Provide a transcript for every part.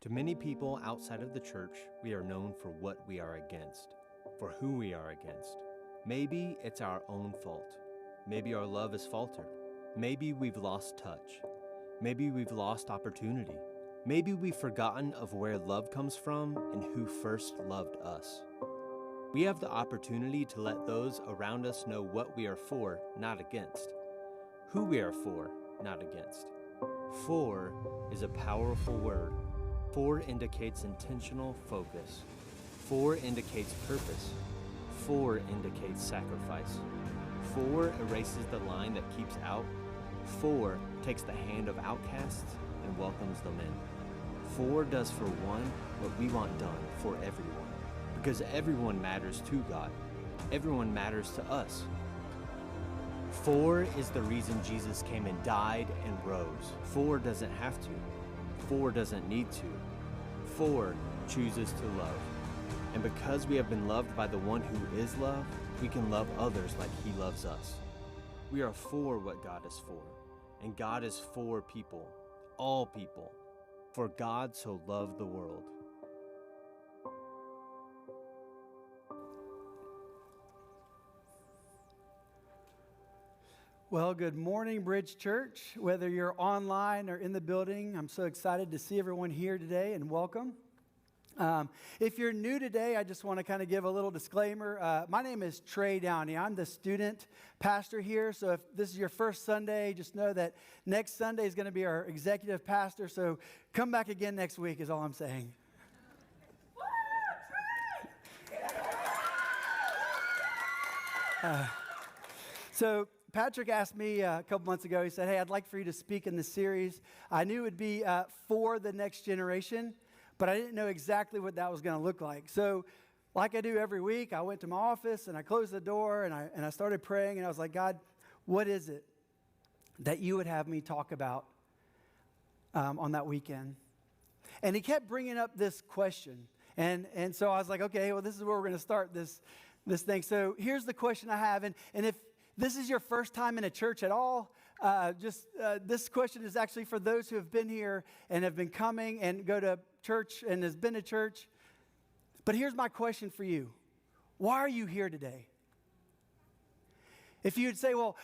To many people outside of the church, we are known for what we are against, for who we are against. Maybe it's our own fault. Maybe our love has faltered. Maybe we've lost touch. Maybe we've lost opportunity. Maybe we've forgotten of where love comes from and who first loved us. We have the opportunity to let those around us know what we are for, not against. Who we are for, not against. For is a powerful word. For indicates intentional focus. For indicates purpose. For indicates sacrifice. For erases the line that keeps out. For takes the hand of outcasts and welcomes them in. For does for one what we want done for everyone. Because everyone matters to God. Everyone matters to us. For is the reason Jesus came and died and rose. For doesn't have to. For doesn't need to. For chooses to love. And because we have been loved by the one who is love, we can love others like he loves us. We are for what God is for. And God is for people, all people. For God so loved the world. Well, good morning, Bridge Church. Whether you're online or in the building, I'm so excited to see everyone here today and welcome. If you're new today, I just want to kind of give a little disclaimer. My name is Trey Downey. I'm the student pastor here. So if this is your first Sunday, just know that next Sunday is going to be our executive pastor. So come back again next week is all I'm saying. So Patrick asked me a couple months ago, he said, hey, I'd like for you to speak in this series. I knew it would be for the next generation, but I didn't know exactly what that was going to look like. So like I do every week, I went to my office and I closed the door and I started praying and I was like, God, what is it that you would have me talk about on that weekend? And he kept bringing up this question. And so I was like, okay, well, this is where we're going to start this thing. So here's the question I have. And if this is your first time in a church at all, this question is actually for those who have been here and have been coming and go to church and has been to church. But here's my question for you. Why are you here today? If you'd say, well,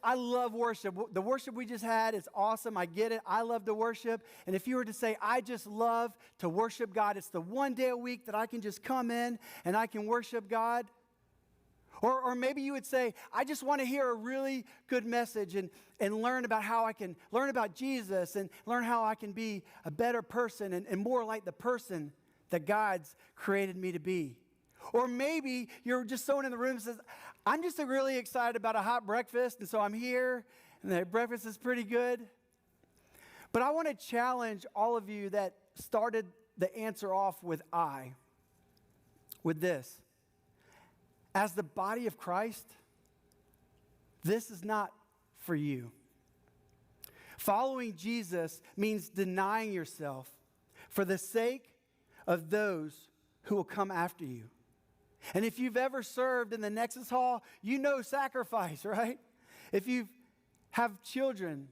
I love worship. The worship we just had is awesome. I get it. I love to worship. And if you were to say, I just love to worship God, it's the one day a week that I can just come in and I can worship God. Or maybe you would say, I just want to hear a really good message and learn about how I can learn about Jesus and learn how I can be a better person and more like the person that God's created me to be. Or maybe you're just someone in the room that says, I'm just really excited about a hot breakfast, and so I'm here, and the breakfast is pretty good. But I want to challenge all of you that started the answer off with this. As the body of Christ, this is not for you. Following Jesus means denying yourself for the sake of those who will come after you. And if you've ever served in the Nexus Hall, you know sacrifice, right? If you have children,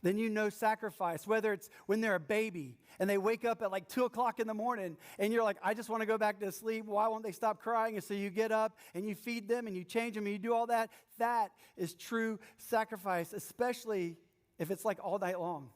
then you know sacrifice, whether it's when they're a baby and they wake up at like 2 o'clock in the morning and you're like, I just want to go back to sleep. Why won't they stop crying? And so you get up and you feed them and you change them and you do all that. That is true sacrifice, especially if it's like all night long.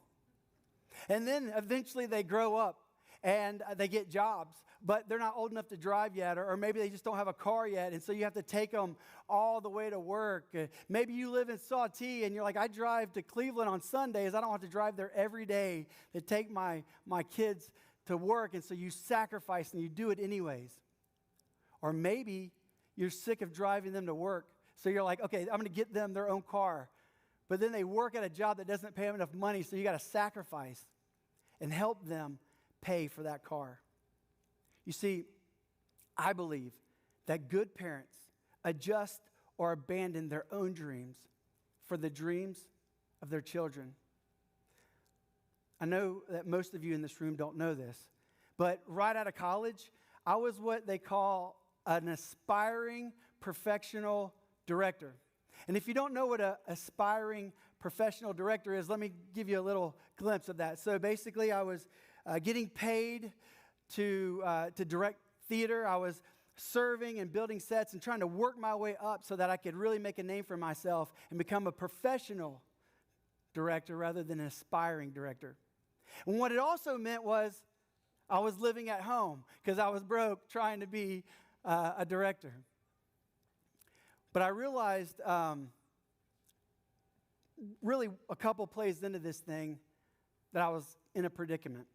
And then eventually they grow up and they get jobs, but they're not old enough to drive yet, or maybe they just don't have a car yet, and so you have to take them all the way to work. Maybe you live in Sawtee, and you're like, I drive to Cleveland on Sundays. I don't have to drive there every day to take my kids to work, and so you sacrifice, and you do it anyways. Or maybe you're sick of driving them to work, so you're like, okay, I'm going to get them their own car, but then they work at a job that doesn't pay them enough money, so you got to sacrifice and help them pay for that car. You see, I believe that good parents adjust or abandon their own dreams for the dreams of their children. I know that most of you in this room don't know this, but right out of college, I was what they call an aspiring professional director. And if you don't know what an aspiring professional director is, let me give you a little glimpse of that. So basically, I was getting paid to direct theater. I was serving and building sets and trying to work my way up so that I could really make a name for myself and become a professional director rather than an aspiring director. And what it also meant was I was living at home because I was broke trying to be a director. But I realized really a couple plays into this thing that I was in a predicament.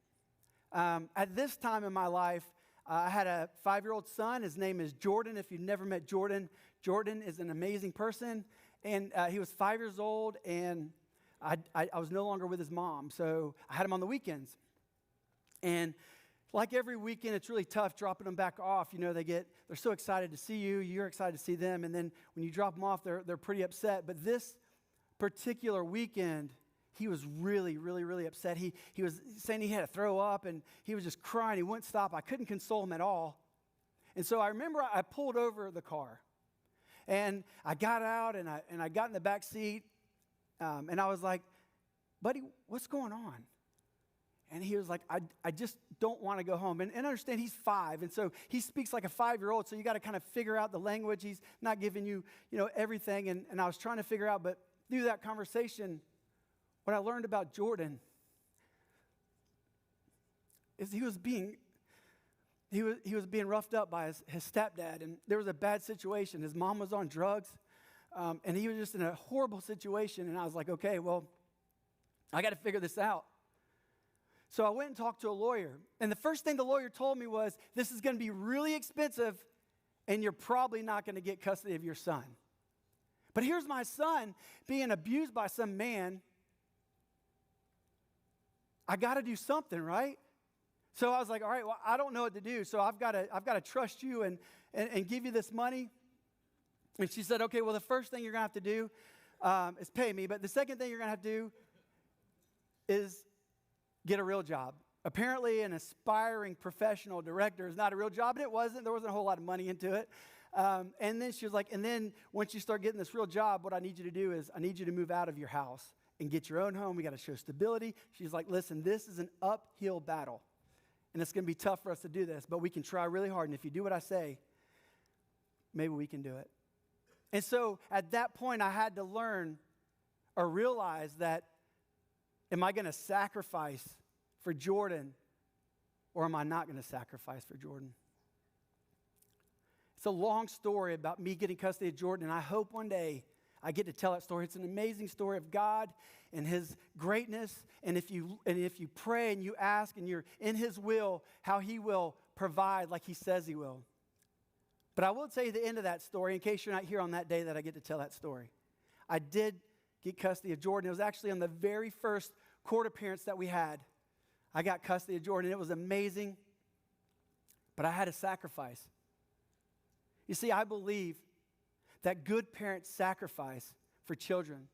At this time in my life, I had a 5-year-old son. His name is Jordan. If you've never met Jordan, Jordan is an amazing person. And he was 5 years old, and I was no longer with his mom. So I had him on the weekends. And like every weekend, it's really tough dropping them back off. You know, they're so excited to see you. You're excited to see them. And then when you drop them off, they're pretty upset. But this particular weekend, he was really, really, really upset. He was saying he had to throw up, and he was just crying. He wouldn't stop. I couldn't console him at all. And so I remember I pulled over the car, and I got out, and I got in the back seat, and I was like, buddy, what's going on? And he was like, I just don't want to go home. And understand, he's 5, and so he speaks like a 5-year-old, so you got to kind of figure out the language. He's not giving you, everything, and I was trying to figure out, but through that conversation, what I learned about Jordan is he was being roughed up by his stepdad, and there was a bad situation. His mom was on drugs, and he was just in a horrible situation, and I was like, okay, well, I got to figure this out. So I went and talked to a lawyer, and the first thing the lawyer told me was, this is going to be really expensive, and you're probably not going to get custody of your son. But here's my son being abused by some man. I got to do something, right? So I was like, all right, well, I don't know what to do, so I've got to trust you and give you this money. And she said, okay, well, the first thing you're going to have to do is pay me, but the second thing you're going to have to do is get a real job. Apparently, an aspiring professional director is not a real job, and it wasn't. There wasn't a whole lot of money into it. And then she was like, and then once you start getting this real job, what I need you to do is I need you to move out of your house and get your own home. We got to show stability. She's like, listen, this is an uphill battle, and it's going to be tough for us to do this, but we can try really hard, and if you do what I say, maybe we can do it. And so at that point, I had to learn or realize that, am I going to sacrifice for Jordan, or am I not going to sacrifice for Jordan? It's a long story about me getting custody of Jordan, and I hope one day I get to tell that story. It's an amazing story of God and His greatness. And if you pray and you ask and you're in His will, how He will provide like He says He will. But I will tell you the end of that story in case you're not here on that day that I get to tell that story. I did get custody of Jordan. It was actually on the very first court appearance that we had. I got custody of Jordan. It was amazing. But I had a sacrifice. You see, I believe that good parents sacrifice for children.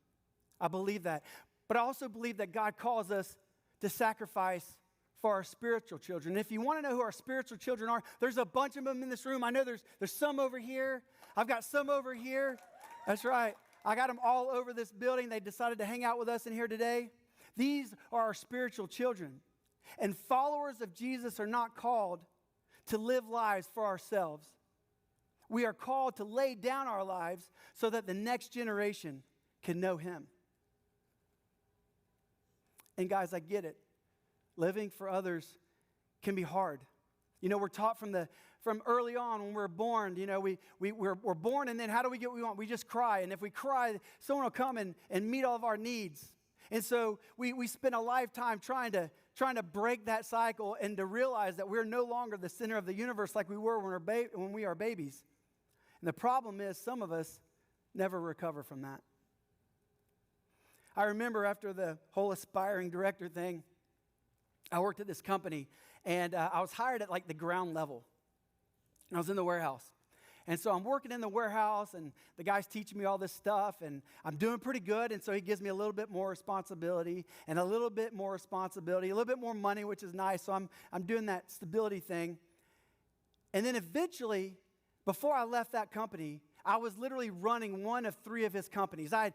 I believe that. But I also believe that God calls us to sacrifice for our spiritual children. And if you want to know who our spiritual children are, there's a bunch of them in this room. I know there's some over here. I've got some over here. That's right. I got them all over this building. They decided to hang out with us in here today. These are our spiritual children. And followers of Jesus are not called to live lives for ourselves. We are called to lay down our lives so that the next generation can know Him. And guys, I get it. Living for others can be hard. You know, we're taught from early on when we're born, you know, we're born, and then how do we get what we want? We just cry. And if we cry, someone will come and meet all of our needs. And so we spend a lifetime trying to break that cycle and to realize that we're no longer the center of the universe like we were when we are babies. And the problem is some of us never recover from that. I remember after the whole aspiring director thing, I worked at this company, and I was hired at like the ground level. I was in the warehouse. And so I'm working in the warehouse, and the guy's teaching me all this stuff, and I'm doing pretty good. And so he gives me a little bit more responsibility, and a little bit more responsibility, a little bit more money, which is nice. So I'm doing that stability thing. And then eventually, before I left that company, I was literally running one of 3 of his companies. I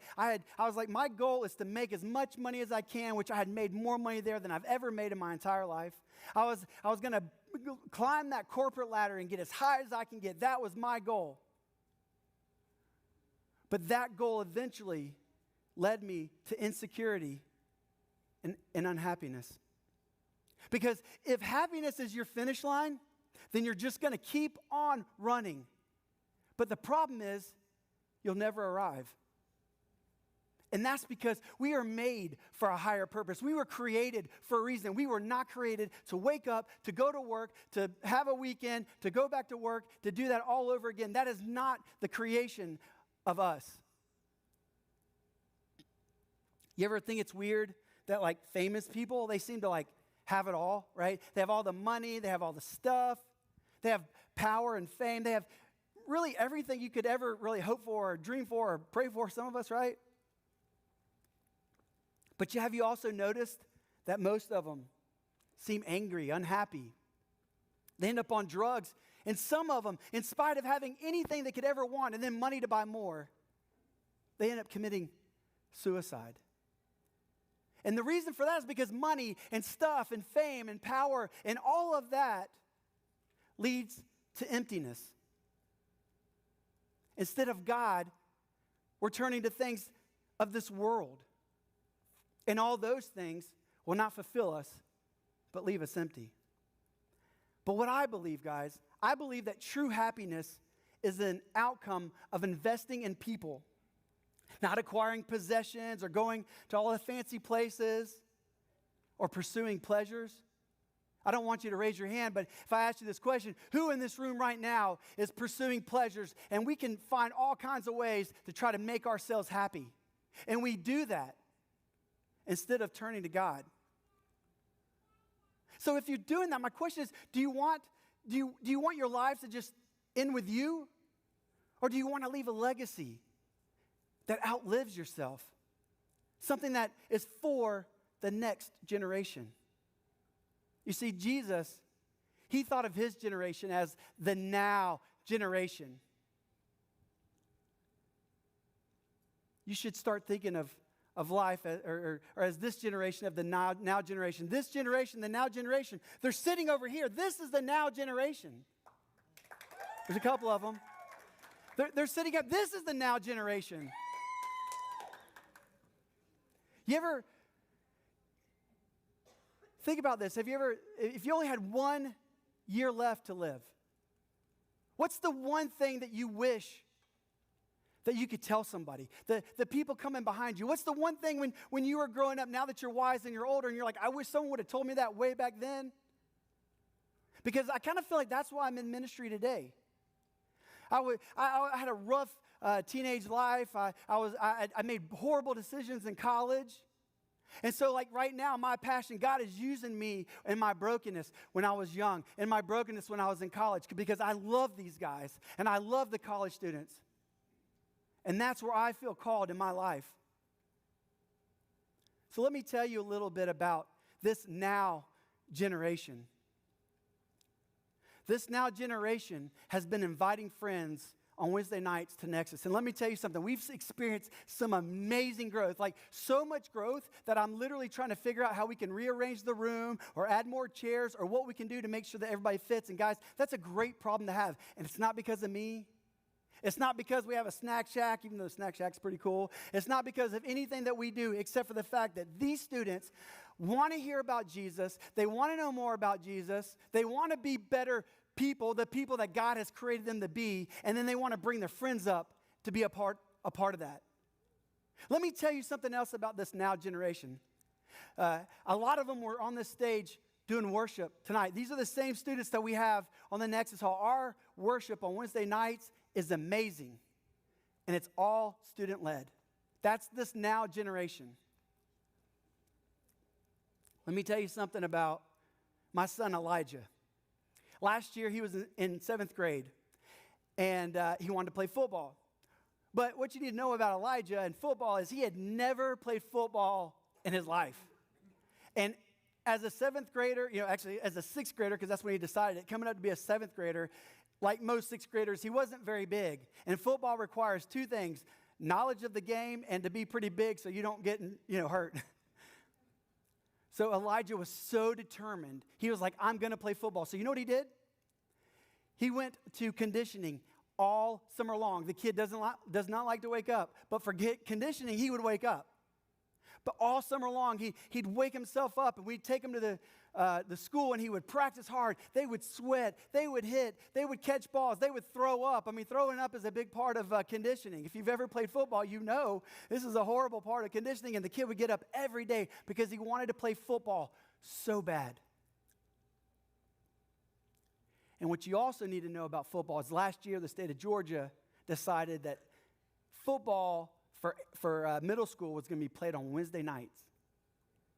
was like, my goal is to make as much money as I can, which I had made more money there than I've ever made in my entire life. I was going to climb that corporate ladder and get as high as I can get. That was my goal. But that goal eventually led me to insecurity and unhappiness. Because if happiness is your finish line, then you're just going to keep on running. But the problem is, you'll never arrive. And that's because we are made for a higher purpose. We were created for a reason. We were not created to wake up, to go to work, to have a weekend, to go back to work, to do that all over again. That is not the creation of us. You ever think it's weird that like famous people, they seem to like have it all, right? They have all the money, they have all the stuff, they have power and fame, they have really everything you could ever really hope for or dream for or pray for, some of us, right? But have you also noticed that most of them seem angry, unhappy? They end up on drugs. And some of them, in spite of having anything they could ever want and then money to buy more, they end up committing suicide. And the reason for that is because money and stuff and fame and power and all of that leads to emptiness. Instead of God, we're turning to things of this world. And all those things will not fulfill us, but leave us empty. But what I believe, guys, I believe that true happiness is an outcome of investing in people, not acquiring possessions or going to all the fancy places or pursuing pleasures. I don't want you to raise your hand, but if I ask you this question, who in this room right now is pursuing pleasures? And we can find all kinds of ways to try to make ourselves happy. And we do that instead of turning to God. So if you're doing that, my question is, do you want your lives to just end with you? Or do you want to leave a legacy that outlives yourself? Something that is for the next generation. You see, Jesus, he thought of his generation as the now generation. You should start thinking of life or as this generation of the now generation. This generation, the now generation, they're sitting over here. This is the now generation. There's a couple of them. They're sitting up. This is the now generation. You ever think about this? If you only had 1 year left to live, what's the one thing that you wish that you could tell somebody? The people coming behind you. What's the one thing when you were growing up, now that you're wise and you're older, and you're like, I wish someone would have told me that way back then? Because I kind of feel like that's why I'm in ministry today. I had a rough teenage life. I made horrible decisions in college. And so like right now, my passion, God is using me in my brokenness when I was young, in my brokenness when I was in college, because I love these guys and I love the college students. And that's where I feel called in my life. So let me tell you a little bit about this now generation. This now generation has been inviting friends on Wednesday nights to Nexus. And let me tell you something. We've experienced some amazing growth, like so much growth that I'm literally trying to figure out how we can rearrange the room or add more chairs or what we can do to make sure that everybody fits. And guys, that's a great problem to have. And it's not because of me. It's not because we have a snack shack, even though the snack shack's pretty cool. It's not because of anything that we do, except for the fact that these students want to hear about Jesus. They want to know more about Jesus. They want to be better people, the people that God has created them to be, and then they want to bring their friends up to be a part of that. Let me tell you something else about this now generation. A lot of them were on this stage doing worship tonight. These are the same students that we have on the Nexus Hall. Our worship on Wednesday nights is amazing, and it's all student-led. That's this now generation. Let me tell you something about my son Elijah. Last year, he was in 7th grade, and he wanted to play football. But what you need to know about Elijah and football is he had never played football in his life. And as a seventh grader, actually as a sixth grader, because that's when he decided it, coming up to be a seventh grader, like most sixth graders, he wasn't very big. And football requires two things: knowledge of the game and to be pretty big so you don't get, hurt. So Elijah was so determined. He was like, I'm going to play football. So you know what he did? He went to conditioning all summer long. The kid does not like to wake up, but for conditioning, he would wake up. But all summer long, he'd wake himself up, and we'd take him to the school, and he would practice hard. They would sweat. They would hit. They would catch balls. They would throw up. I mean, throwing up is a big part of conditioning. If you've ever played football, you know this is a horrible part of conditioning, and the kid would get up every day because he wanted to play football so bad. And what you also need to know about football is last year, the state of Georgia decided that football for middle school was going to be played on Wednesday nights.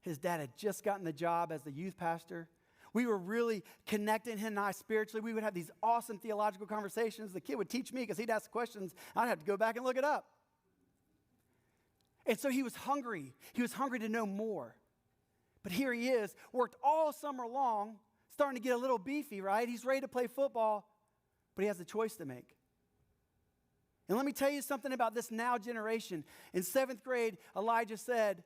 His dad had just gotten the job as the youth pastor. We were really connecting, him and I, spiritually. We would have these awesome theological conversations. The kid would teach me because he'd ask questions. I'd have to go back and look it up. And so he was hungry. He was hungry to know more. But here he is, worked all summer long, starting to get a little beefy, right? He's ready to play football, but he has a choice to make. And let me tell you something about this now generation. In 7th grade, Elijah said,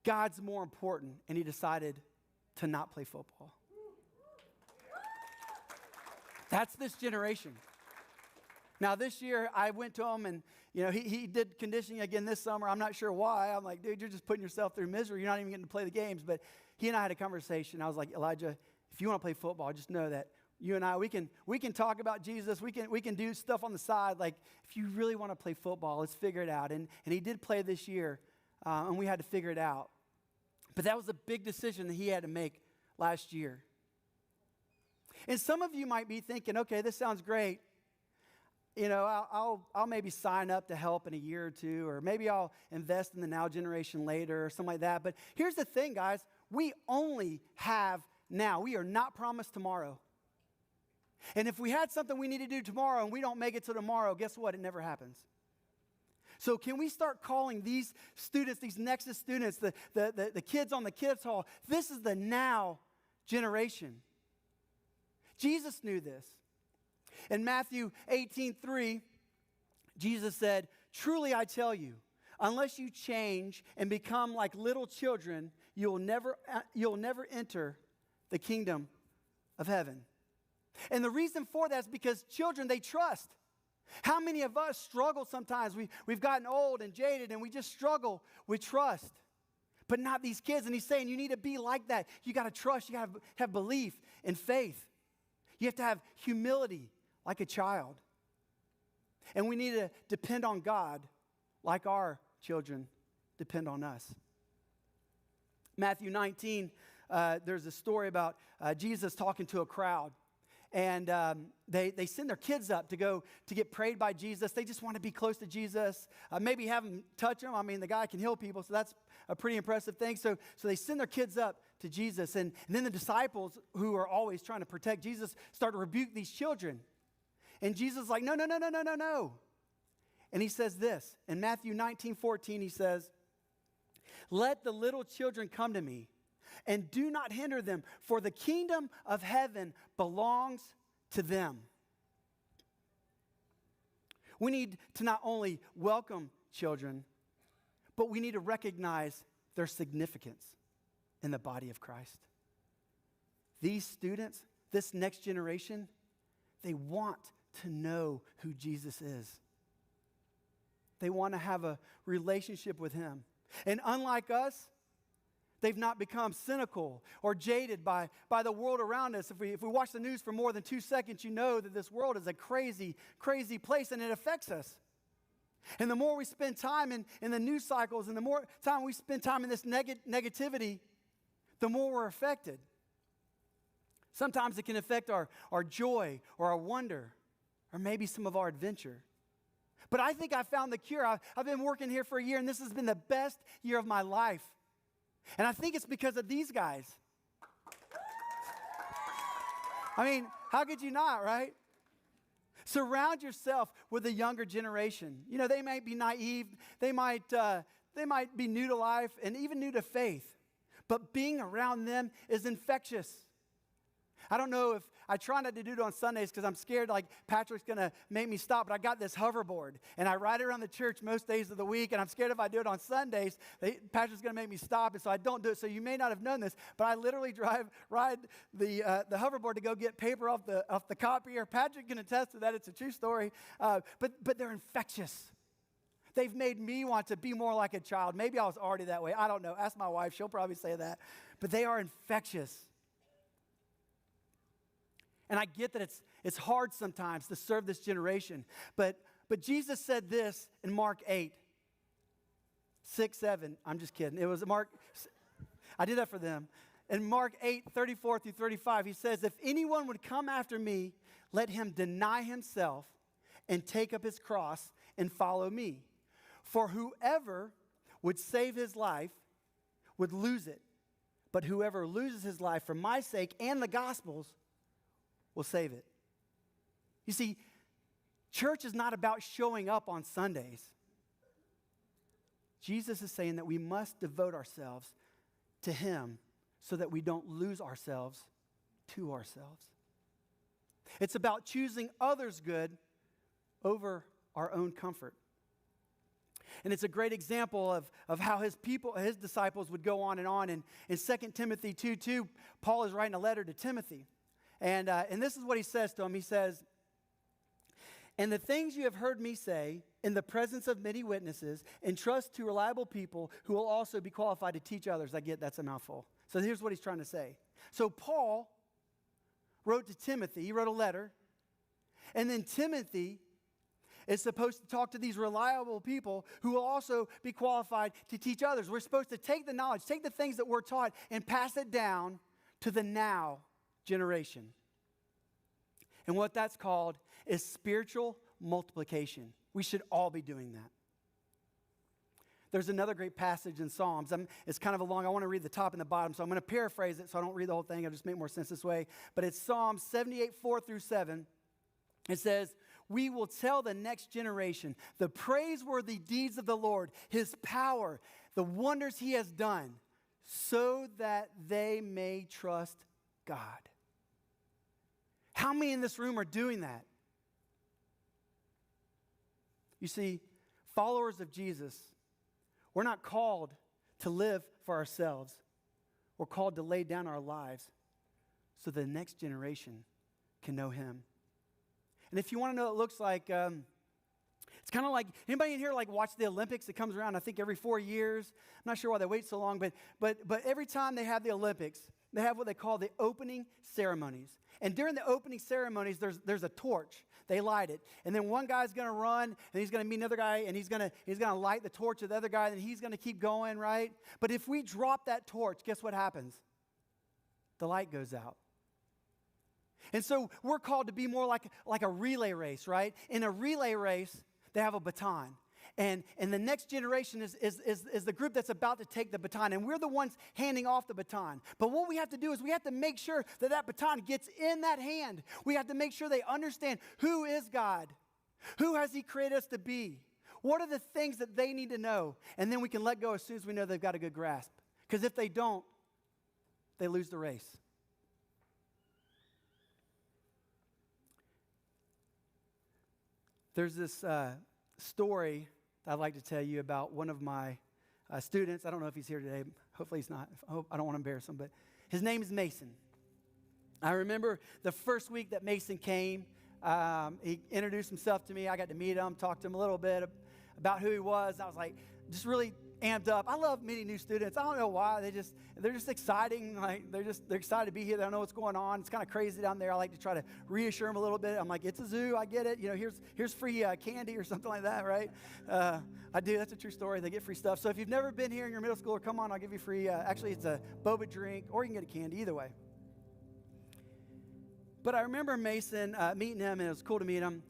God's more important, and he decided to not play football. That's this generation. Now, this year, I went to him, and he did conditioning again this summer. I'm not sure why. I'm like, dude, you're just putting yourself through misery. You're not even getting to play the games. But he and I had a conversation. I was like, Elijah, if you want to play football, just know that you and I, we can talk about Jesus. We can do stuff on the side. Like, if you really want to play football, let's figure it out. And he did play this year, and we had to figure it out. But that was a big decision that he had to make last year. And some of you might be thinking, okay, this sounds great. I'll maybe sign up to help in a year or two, or maybe I'll invest in the now generation later or something like that. But here's the thing, guys. We only have now. We are not promised tomorrow. And if we had something we need to do tomorrow and we don't make it till tomorrow, guess what? It never happens. So can we start calling these students, these Nexus students, the kids on the kids hall, this is the now generation. Jesus knew this. In Matthew 18:3, Jesus said, truly I tell you, unless you change and become like little children, you'll never enter the kingdom of heaven. And the reason for that is because children, they trust. How many of us struggle sometimes? We've gotten old and jaded, and we just struggle with trust. But not these kids. And he's saying you need to be like that. You got to trust. You got to have belief and faith. You have to have humility like a child. And we need to depend on God like our children depend on us. Matthew 19, there's a story about Jesus talking to a crowd. And they send their kids up to get prayed by Jesus. They just want to be close to Jesus. Maybe have him touch them. I mean, the guy can heal people, so that's a pretty impressive thing. So they send their kids up to Jesus. And then the disciples, who are always trying to protect Jesus, start to rebuke these children. And Jesus is like, no. And he says this. In Matthew 19:14, he says, let the little children come to me, and do not hinder them, for the kingdom of heaven belongs to them. We need to not only welcome children, but we need to recognize their significance in the body of Christ. These students, this next generation, they want to know who Jesus is. They want to have a relationship with him. And unlike us, they've not become cynical or jaded by the world around us. If we watch the news for more than 2 seconds, you know that this world is a crazy, crazy place, and it affects us. And the more we spend time in the news cycles, and the more time we spend time in this negativity, the more we're affected. Sometimes it can affect our joy or our wonder, or maybe some of our adventure. But I think I found the cure. I've been working here for a year, and this has been the best year of my life. And I think it's because of these guys. I mean, how could you not, right? Surround yourself with the younger generation. They might be naive. They might be new to life and even new to faith. but being around them is infectious. I don't know if I try not to do it on Sundays because I'm scared like Patrick's going to make me stop, but I got this hoverboard and I ride it around the church most days of the week, and I'm scared if I do it on Sundays, Patrick's going to make me stop, and so I don't do it. So you may not have known this, but I literally ride the hoverboard to go get paper off the copier. Patrick can attest to that. It's a true story, but they're infectious. They've made me want to be more like a child. Maybe I was already that way. I don't know. Ask my wife. She'll probably say that. But they are infectious. And I get that it's hard sometimes to serve this generation. But Jesus said this in Mark 8, 6, 7. I'm just kidding. It was Mark. I did that for them. In Mark 8, 34 through 35, he says, if anyone would come after me, let him deny himself and take up his cross and follow me. For whoever would save his life would lose it. But whoever loses his life for my sake and the gospel's will save it. You see, church is not about showing up on Sundays. Jesus is saying that we must devote ourselves to him so that we don't lose ourselves to ourselves. It's about choosing others' good over our own comfort. And it's a great example of how his disciples would go on. And in 2 Timothy 2:2, Paul is writing a letter to Timothy. And this is what he says to him. He says, and the things you have heard me say in the presence of many witnesses, entrust to reliable people who will also be qualified to teach others. I get that's a mouthful. So here's what he's trying to say. So Paul wrote to Timothy. He wrote a letter. And then Timothy is supposed to talk to these reliable people who will also be qualified to teach others. We're supposed to take the knowledge, take the things that we're taught, and pass it down to the now generation. And what that's called is spiritual multiplication. We should all be doing that. There's another great passage in Psalms. It's kind of a long, I want to read the top and the bottom, so I'm going to paraphrase it so I don't read the whole thing. It'll just make more sense this way. But it's Psalm 78, 4 through 7. It says, we will tell the next generation the praiseworthy deeds of the Lord, his power, the wonders he has done, so that they may trust God. How many in this room are doing that? You see, followers of Jesus, we're not called to live for ourselves. We're called to lay down our lives so the next generation can know him. And if you want to know what it looks like, it's kind of like, anybody in here like watch the Olympics? It comes around, I think, every 4 years. I'm not sure why they wait so long, but every time they have the Olympics, they have what they call the opening ceremonies. And during the opening ceremonies, there's a torch. They light it. And then one guy's going to run, and he's going to meet another guy, and he's going to light the torch of the other guy, and he's going to keep going, right? But if we drop that torch, guess what happens? The light goes out. And so we're called to be more like a relay race, right? In a relay race, they have a baton. And the next generation is the group that's about to take the baton. And we're the ones handing off the baton. But what we have to do is we have to make sure that baton gets in that hand. We have to make sure they understand who is God. Who has he created us to be? What are the things that they need to know? And then we can let go as soon as we know they've got a good grasp. Because if they don't, they lose the race. There's this story I'd like to tell you about one of my students. I don't know if he's here today. Hopefully he's not. I don't want to embarrass him, but his name is Mason. I remember the first week that Mason came, he introduced himself to me. I got to meet him, talk to him a little bit about who he was. I was like, just really amped up. I love meeting new students. I don't know why. They're just exciting. Like they're excited to be here. They don't know what's going on. It's kind of crazy down there. I like to try to reassure them a little bit. I'm like, it's a zoo. I get it. You know, here's free candy or something like that, right? I do. That's a true story. They get free stuff. So if you've never been here in your middle school, come on, I'll give you free. Actually, it's a boba drink, or you can get a candy. Either way. But I remember Mason meeting him, and it was cool to meet him.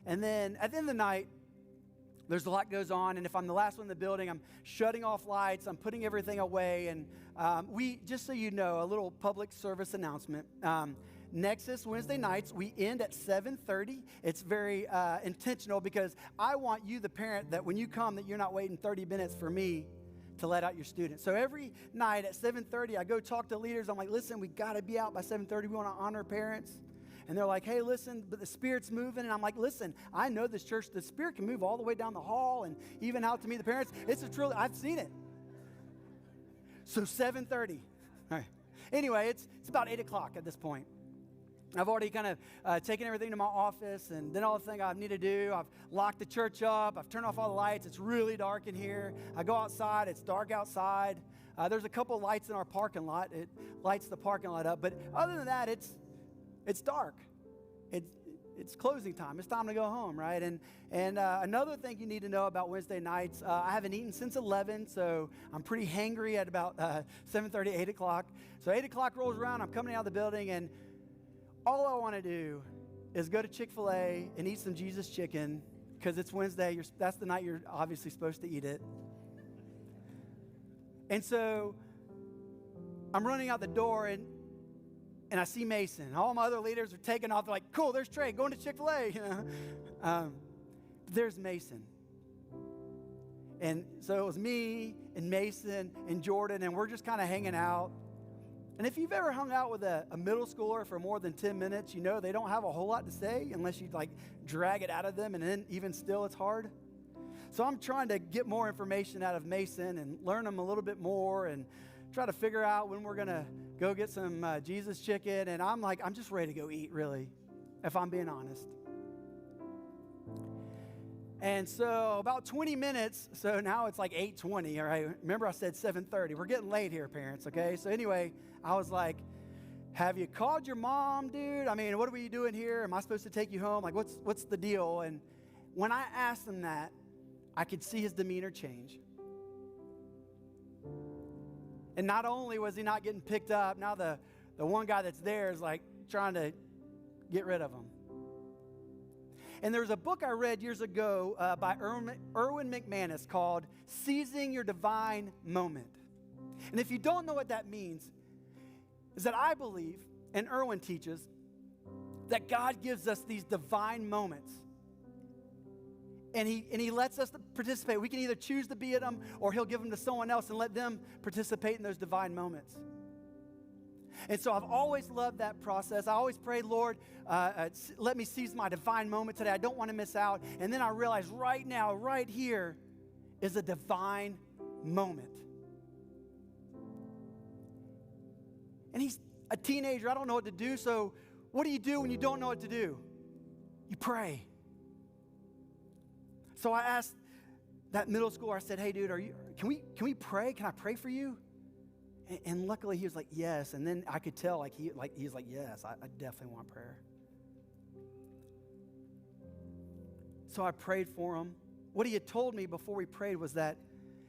And then at the end of the night, there's a lot goes on, and if I'm the last one in the building, I'm shutting off lights, I'm putting everything away, and just so you know, a little public service announcement. Nexus Wednesday nights, we end at 7:30. It's very intentional because I want you, the parent, that when you come, that you're not waiting 30 minutes for me to let out your students. So every night at 7:30, I go talk to leaders. I'm like, listen, we got to be out by 7:30. We want to honor parents. And they're like, hey, listen, but the Spirit's moving. And I'm like, listen, I know this church, the Spirit can move all the way down the hall and even out to meet the parents. It's a truly, I've seen it. So 7:30. All right. Anyway, it's about 8 o'clock at this point. I've already kind of taken everything to my office and done all the things I need to do. I've locked the church up. I've turned off all the lights. It's really dark in here. I go outside. It's dark outside. There's a couple of lights in our parking lot. It lights the parking lot up. But other than that, it's dark. It's closing time. It's time to go home, right? And another thing you need to know about Wednesday nights, I haven't eaten since 11, so I'm pretty hangry at about 7:30, 8 o'clock. So 8 o'clock rolls around. I'm coming out of the building, and all I want to do is go to Chick-fil-A and eat some Jesus chicken because it's Wednesday. That's the night you're obviously supposed to eat it. And so I'm running out the door, and I see Mason. All my other leaders are taking off. They're like, cool, there's Trey going to Chick-fil-A. There's Mason. And so it was me and Mason and Jordan, and we're just kind of hanging out. And if you've ever hung out with a middle schooler for more than 10 minutes, you know they don't have a whole lot to say unless you like drag it out of them, and then even still it's hard. So I'm trying to get more information out of Mason and learn him a little bit more and try to figure out when we're going to go get some Jesus chicken. And I'm just ready to go eat, really, if I'm being honest. And so about 20 minutes, so now it's like 8:20, all right? Remember I said 7:30. We're getting late here, parents, okay? So anyway, I was like, have you called your mom, dude? I mean, what are we doing here? Am I supposed to take you home? Like, what's the deal? And when I asked him that, I could see his demeanor change. And not only was he not getting picked up, now the one guy that's there is like trying to get rid of him. And there's a book I read years ago by Erwin McManus called Seizing Your Divine Moment. And if you don't know what that means, is that I believe, and Erwin teaches, that God gives us these divine moments. And he lets us participate. We can either choose to be in them, or he'll give them to someone else and let them participate in those divine moments. And so I've always loved that process. I always prayed, Lord, let me seize my divine moment today. I don't want to miss out. And then I realized right now, right here, is a divine moment. And he's a teenager. I don't know what to do. So what do you do when you don't know what to do? You pray. So I asked that middle schooler, I said, hey, dude, can we pray? Can I pray for you? And luckily he was like, yes. And then I could tell he's like, yes, I definitely want prayer. So I prayed for him. What he had told me before we prayed was that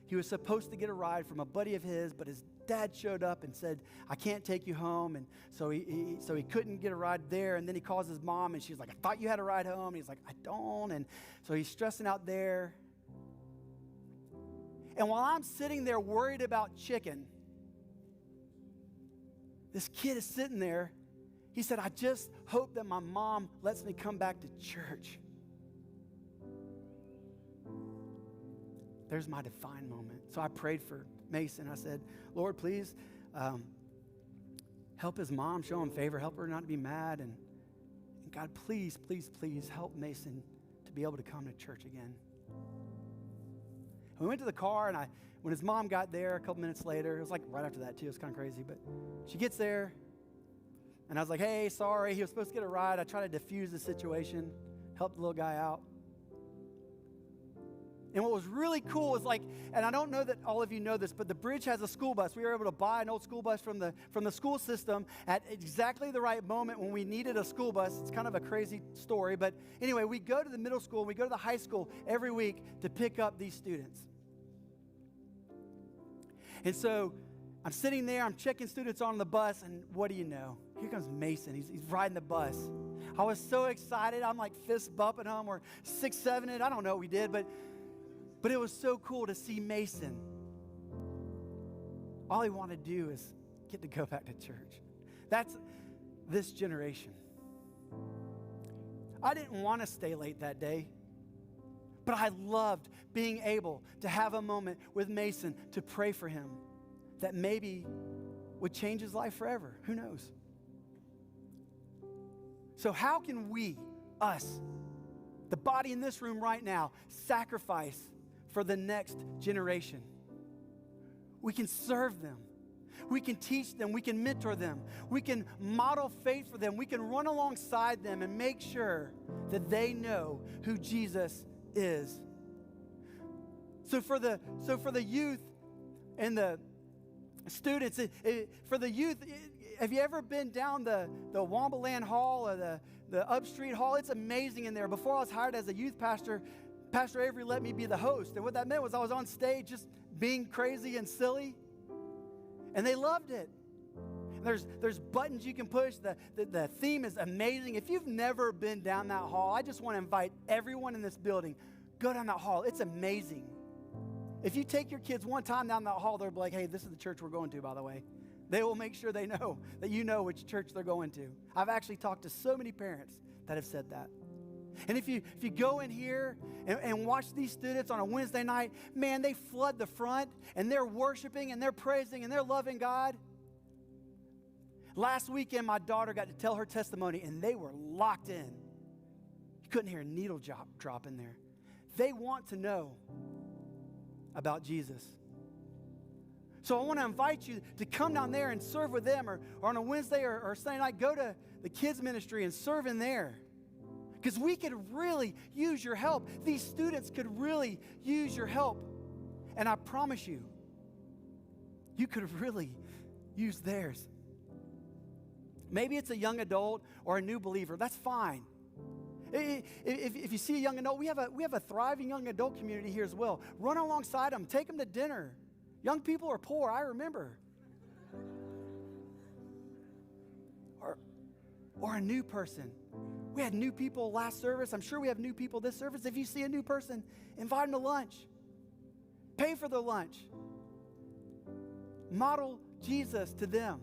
he was supposed to get a ride from a buddy of his, but his dad showed up and said, I can't take you home. And so he couldn't get a ride there. And then he calls his mom, and she's like, I thought you had a ride home. And he's like, I don't. And so he's stressing out there. And while I'm sitting there worried about chicken, this kid is sitting there. He said, I just hope that my mom lets me come back to church. There's my divine moment. So I prayed for Mason. I said, Lord, please help his mom, show him favor, help her not to be mad. And God, please, please, please help Mason to be able to come to church again. We went to the car, and when his mom got there a couple minutes later, it was like right after that too, it was kind of crazy, but she gets there, and I was like, hey, sorry, he was supposed to get a ride. I tried to diffuse the situation, help the little guy out. And what was really cool was and I don't know that all of you know this, but the bridge has a school bus. We were able to buy an old school bus from the school system at exactly the right moment when we needed a school bus. It's kind of a crazy story, but anyway, we go to the middle school, and we go to the high school every week to pick up these students. And so I'm sitting there, I'm checking students on the bus, and what do you know? Here comes Mason. He's riding the bus. I was so excited. I'm like fist bumping him or 6-7 it. I don't know what we did, but it was so cool to see Mason. All he wanted to do is get to go back to church. That's this generation. I didn't want to stay late that day, but But I loved being able to have a moment with Mason to pray for him that maybe would change his life forever. Who knows? So how can we, us, the body in this room right now, sacrifice for the next generation? We can serve them. We can teach them. We can mentor them. We can model faith for them. We can run alongside them and make sure that they know who Jesus is. So for the youth and the students, for the youth, have you ever been down the Wombaland Hall or the Upstreet Hall? It's amazing in there. Before I was hired as a youth pastor, Pastor Avery let me be the host. And what that meant was I was on stage just being crazy and silly. And they loved it. There's buttons you can push. The theme is amazing. If you've never been down that hall, I just want to invite everyone in this building, go down that hall. It's amazing. If you take your kids one time down that hall, they'll be like, hey, this is the church we're going to, by the way. They will make sure they know that you know which church they're going to. I've actually talked to so many parents that have said that. And if you go in here and watch these students on a Wednesday night, man, they flood the front and they're worshiping and they're praising and they're loving God. Last weekend, my daughter got to tell her testimony and they were locked in. You couldn't hear a needle drop in there. They want to know about Jesus. So I want to invite you to come down there and serve with them, or on a Wednesday or Sunday night, go to the kids ministry and serve in there. Because we could really use your help. These students could really use your help. And I promise you, you could really use theirs. Maybe it's a young adult or a new believer. That's fine. If you see a young adult, we have a thriving young adult community here as well. Run alongside them. Take them to dinner. Young people are poor, I remember. Or a new person. We had new people last service. I'm sure we have new people this service. If you see a new person, invite them to lunch. Pay for their lunch. Model Jesus to them.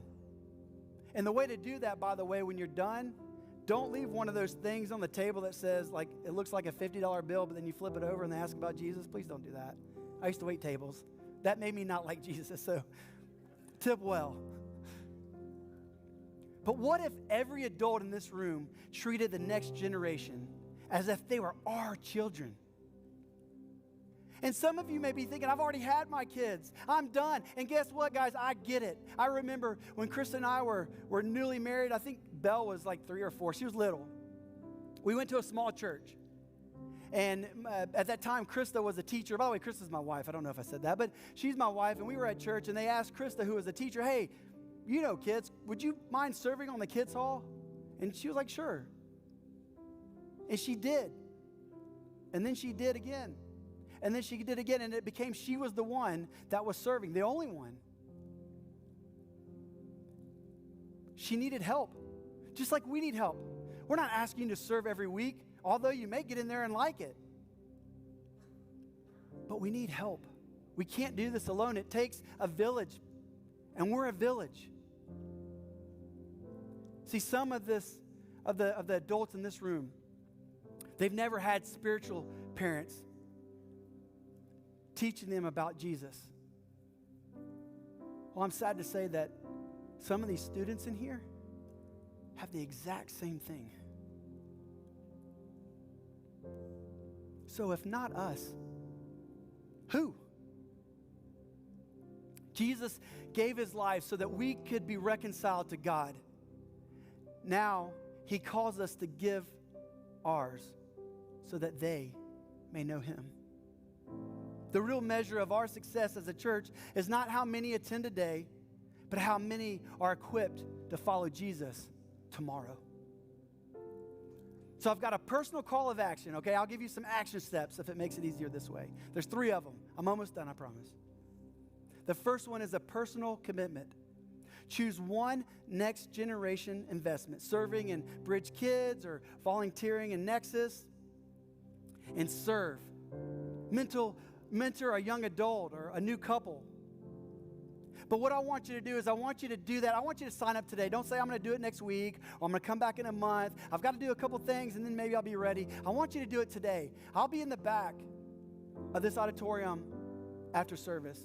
And the way to do that, by the way, when you're done, don't leave one of those things on the table that says, like, it looks like a $50 bill, but then you flip it over and they ask about Jesus. Please don't do that. I used to wait tables. That made me not like Jesus, so tip well. But what if every adult in this room treated the next generation as if they were our children? And some of you may be thinking, I've already had my kids. I'm done. And guess what, guys? I get it. I remember when Krista and I were newly married. I think Belle was like 3 or 4. She was little. We went to a small church. And at that time, Krista was a teacher. By the way, Krista's my wife. I don't know if I said that, but she's my wife. And we were at church, and they asked Krista, who was a teacher, hey, you know kids, would you mind serving on the kids' hall? And she was like, sure. And she did. And then she did again. And then she did again, and it became she was the one that was serving, the only one. She needed help, just like we need help. We're not asking you to serve every week, although you may get in there and like it. But we need help. We can't do this alone. It takes a village, and we're a village. See, some of the adults in this room, they've never had spiritual parents teaching them about Jesus. Well, I'm sad to say that some of these students in here have the exact same thing. So if not us, who? Jesus gave his life so that we could be reconciled to God. Now he calls us to give ours so that they may know him. The real measure of our success as a church is not how many attend today, but how many are equipped to follow Jesus tomorrow. So I've got a personal call of action, okay? I'll give you some action steps if it makes it easier this way. There's 3 of them. I'm almost done, I promise. The first one is a personal commitment. Choose one next generation investment, serving in Bridge Kids or volunteering in Nexus, and serve. Mentor a young adult or a new couple. But what I want you to do is I want you to do that. I want you to sign up today. Don't say I'm going to do it next week or I'm going to come back in a month. I've got to do a couple things and then maybe I'll be ready. I want you to do it today. I'll be in the back. of this auditorium after service.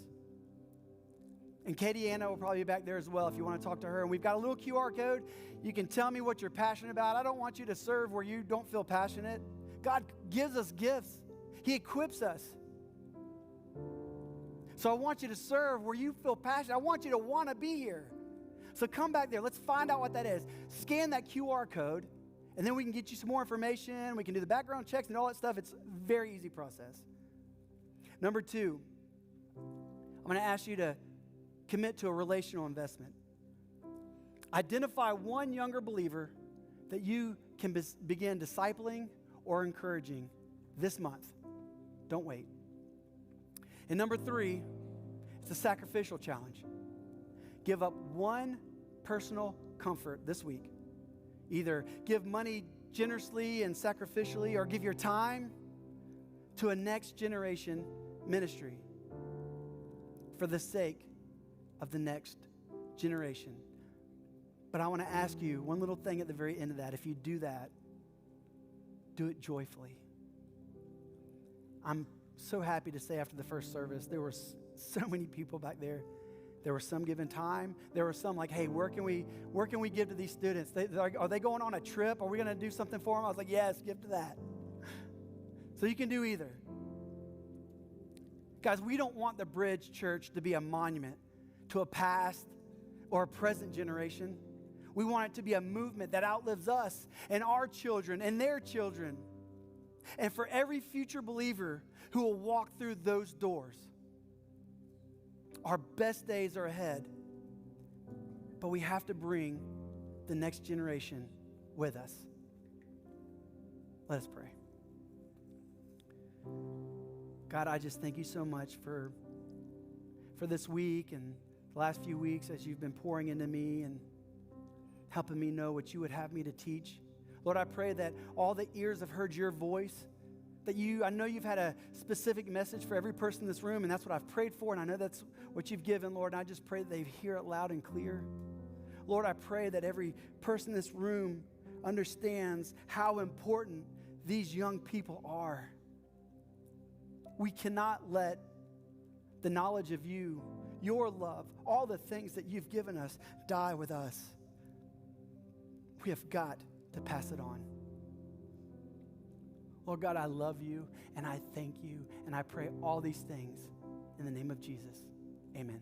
And Katie Anna will probably be back there as well if you want to talk to her. And we've got a little QR code. You can tell me what you're passionate about. I don't want you to serve where you don't feel passionate. God gives us gifts. He equips us. So I want you to serve where you feel passionate. I want you to want to be here. So come back there. Let's find out what that is. Scan that QR code, and then we can get you some more information. We can do the background checks and all that stuff. It's a very easy process. Number 2, I'm going to ask you to commit to a relational investment. Identify one younger believer that you can begin discipling or encouraging this month. Don't wait. And number 3, it's a sacrificial challenge. Give up one personal comfort this week. Either give money generously and sacrificially, or give your time to a next generation ministry for the sake of the next generation. But I want to ask you one little thing at the very end of that. If you do that, do it joyfully. I'm so happy to say after the first service, there were so many people back there. There were some giving time. There were some like, hey, where can we give to these students? Are they going on a trip? Are we going to do something for them? I was like, yes, give to that. So you can do either. Guys, we don't want the Bridge Church to be a monument to a past or a present generation. We want it to be a movement that outlives us and our children and their children. And for every future believer who will walk through those doors, our best days are ahead. But we have to bring the next generation with us. Let us pray. God, I just thank you so much for this week and the last few weeks as you've been pouring into me and helping me know what you would have me to teach. Lord, I pray that all the ears have heard your voice, that I know you've had a specific message for every person in this room, and that's what I've prayed for, and I know that's what you've given, Lord, and I just pray that they hear it loud and clear. Lord, I pray that every person in this room understands how important these young people are. We cannot let the knowledge of you, your love, all the things that you've given us die with us. We have got to pass it on. Lord God, I love you and I thank you and I pray all these things in the name of Jesus. Amen.